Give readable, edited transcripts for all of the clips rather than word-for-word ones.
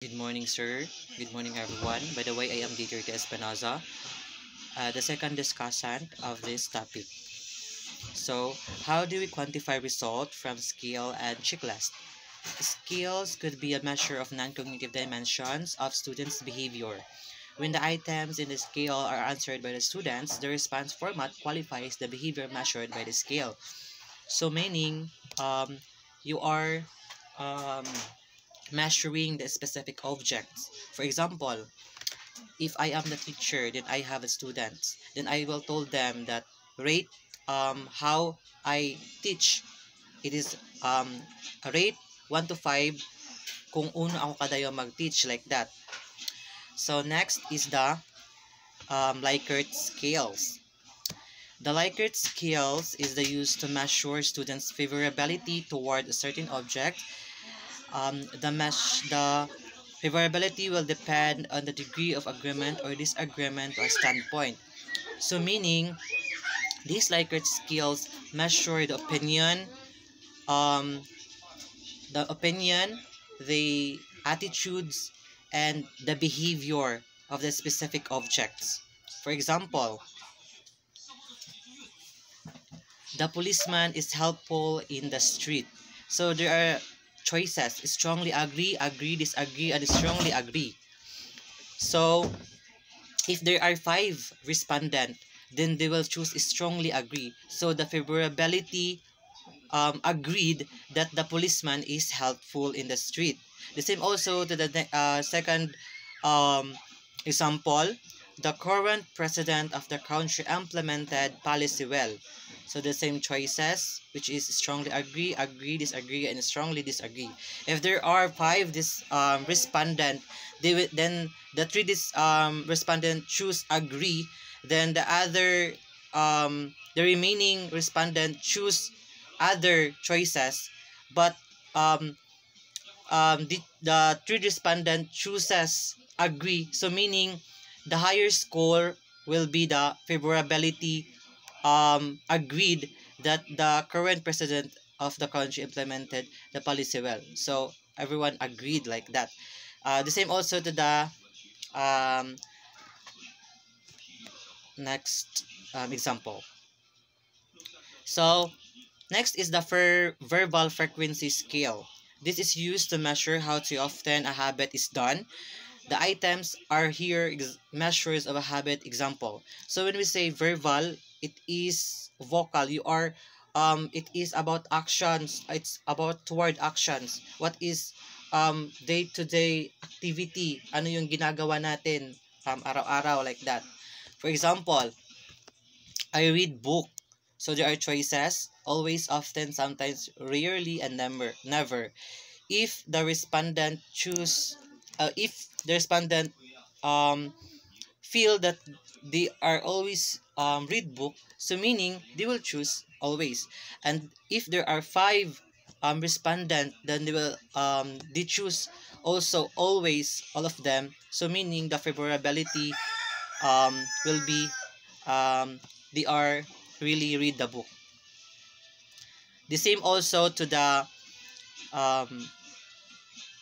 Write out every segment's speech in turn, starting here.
Good morning, sir. Good morning, everyone. By the way, I am Dieter T. Espinoza, the second discussant of this topic. So, how do we quantify result from skill and checklist? Skills could be a measure of non-cognitive dimensions of students' behavior. When the items in the scale are answered by the students, the response format qualifies the behavior measured by the scale. So, meaning, you are um, measuring the specific objects. For example, if I am the teacher, then I have a student, then I will told them that rate how I teach. It is a rate 1 to 5 kung uno ako kadayo mag-teach, like that. So next is the Likert scales. The Likert scales is the use to measure students' favorability toward a certain object. The favorability will depend on the degree of agreement or disagreement or standpoint. So meaning, these Likert scales measure um, the opinion, the attitudes, and the behavior of the specific objects. For example, the policeman is helpful in the street. So there are choices: strongly agree, agree, disagree, and strongly agree. So if there are five respondents, then they will choose strongly agree. So the favorability agreed that the policeman is helpful in the street. The same also to the second um, example. The current president of the country implemented policy well. So the same choices, which is strongly agree, agree, disagree, and strongly disagree. If there are five respondent, then the three respondent choose agree. Then the remaining respondent choose other choices, but the three respondent chooses agree. So meaning the higher score will be the favorability agreed that the current president of the country implemented the policy well. So everyone agreed like that. The same also to the um, next example. So next is the verbal frequency scale. This is used to measure how too often a habit is done. The items are here measures of a habit example. So when we say verbal, it is vocal. It is about actions. It's about toward actions. What is day-to-day activity? Ano yung ginagawa natin araw-araw, like that. For example, I read book. So there are choices: always, often, sometimes, rarely, and never. If the respondent if the respondent um, feel that they are always read book, so meaning they will choose always. And if there are five respondent, then they choose also always, all of them. So meaning the favorability will be um, they are really read the book. The same also to the um,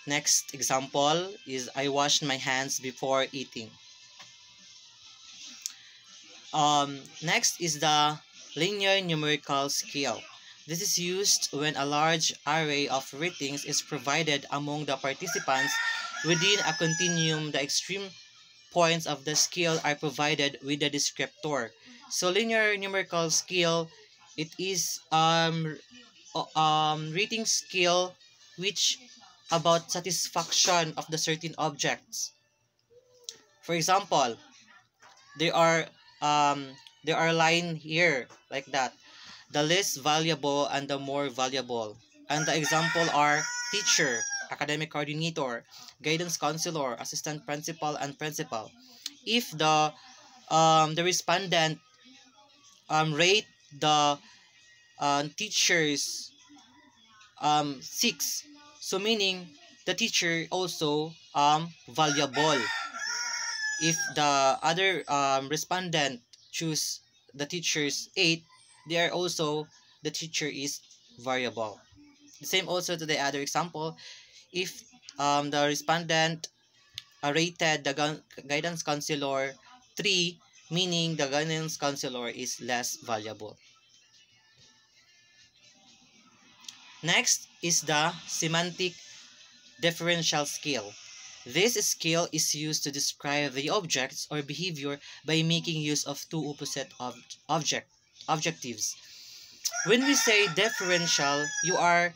next example is I washed my hands before eating. Next is the linear numerical scale. This is used when a large array of ratings is provided among the participants within a continuum. The extreme points of the scale are provided with the descriptor. So linear numerical scale, it is rating scale which about satisfaction of the certain objects. For example, there are line here like that. The less valuable and the more valuable. And the example are teacher, academic coordinator, guidance counselor, assistant principal, and principal. If the respondent rate the teachers 6, so meaning the teacher also valuable. If the other respondent choose the teacher's 8, they are also the teacher is variable. The same also to the other example. If The respondent rated the guidance counselor 3, meaning the guidance counselor is less valuable. Next is the semantic differential scale. This scale is used to describe the objects or behavior by making use of two opposite objectives. When we say differential, you are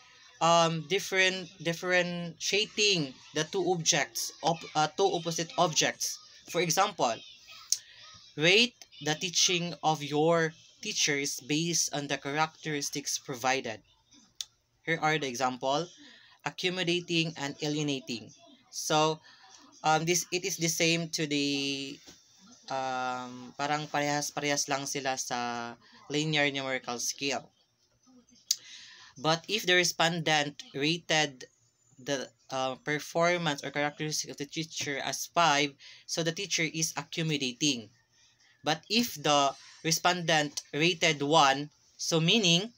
differentiating the two opposite objects. For example, rate the teaching of your teachers based on the characteristics provided. Here are the example: accommodating and alienating. So this it is the same to the parang parehas lang sila sa linear numerical scale. But if the respondent rated the performance or characteristic of the teacher as 5, so the teacher is accommodating. But if the respondent rated 1, so meaning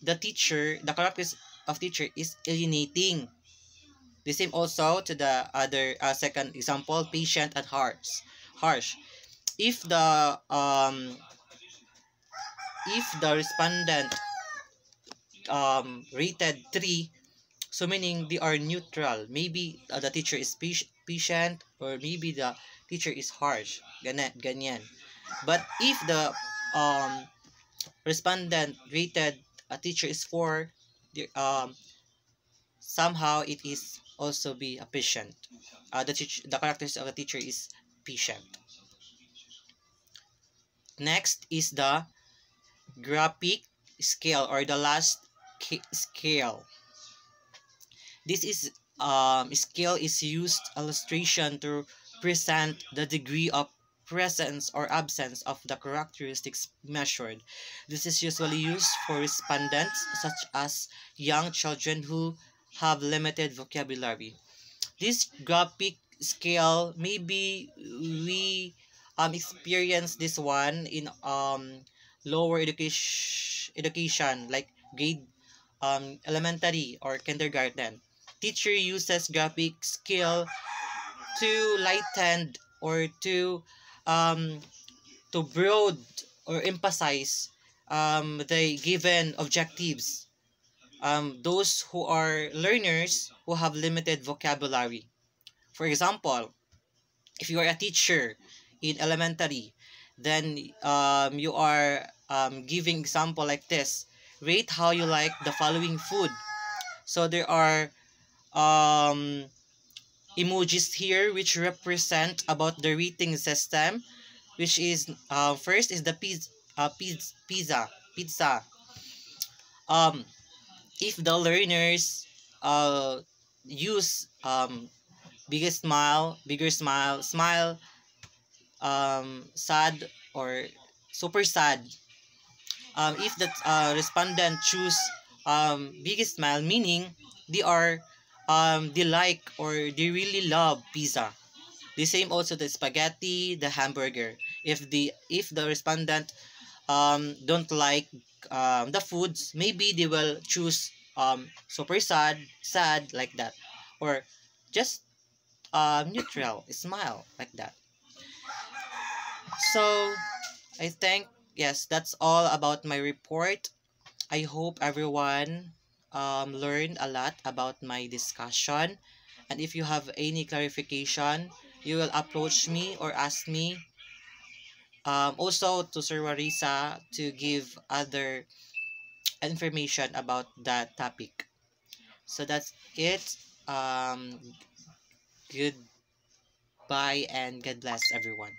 the characteristic of teacher is alienating. The same also to the other second example, patient and harsh. If the respondent rated 3, so meaning they are neutral. Maybe the teacher is patient, or maybe the teacher is harsh. Ganyan. But if the respondent rated a teacher is 4, somehow it is also be a patient. The characteristics of the teacher is patient. Next is the graphic scale, or the last scale. This is scale is used illustration to present the degree of presence or absence of the characteristics measured. This is usually used for respondents such as young children who have limited vocabulary. This graphic scale, maybe we experience this one in lower education like grade elementary or kindergarten. Teacher uses graphic scale to lighten or to broad or emphasize the given objectives. Those who are learners who have limited vocabulary. For example, if you are a teacher in elementary, then you are giving example like this: rate how you like the following food. So there are emojis here which represent about the rating system, which is first is the pizza. If the learners use bigger smile, sad or super sad. If the respondent choose biggest smile, meaning they like or they really love pizza. The same also the spaghetti, the hamburger. If the respondent don't like the foods, maybe they will choose super sad like that, or just neutral smile like that. So I think, yes, that's all about my report. I hope everyone learned a lot about my discussion. And if you have any clarification, you will approach me or ask me. Also to Sir Warisa to give other information about that topic. So that's it. Goodbye and God bless everyone.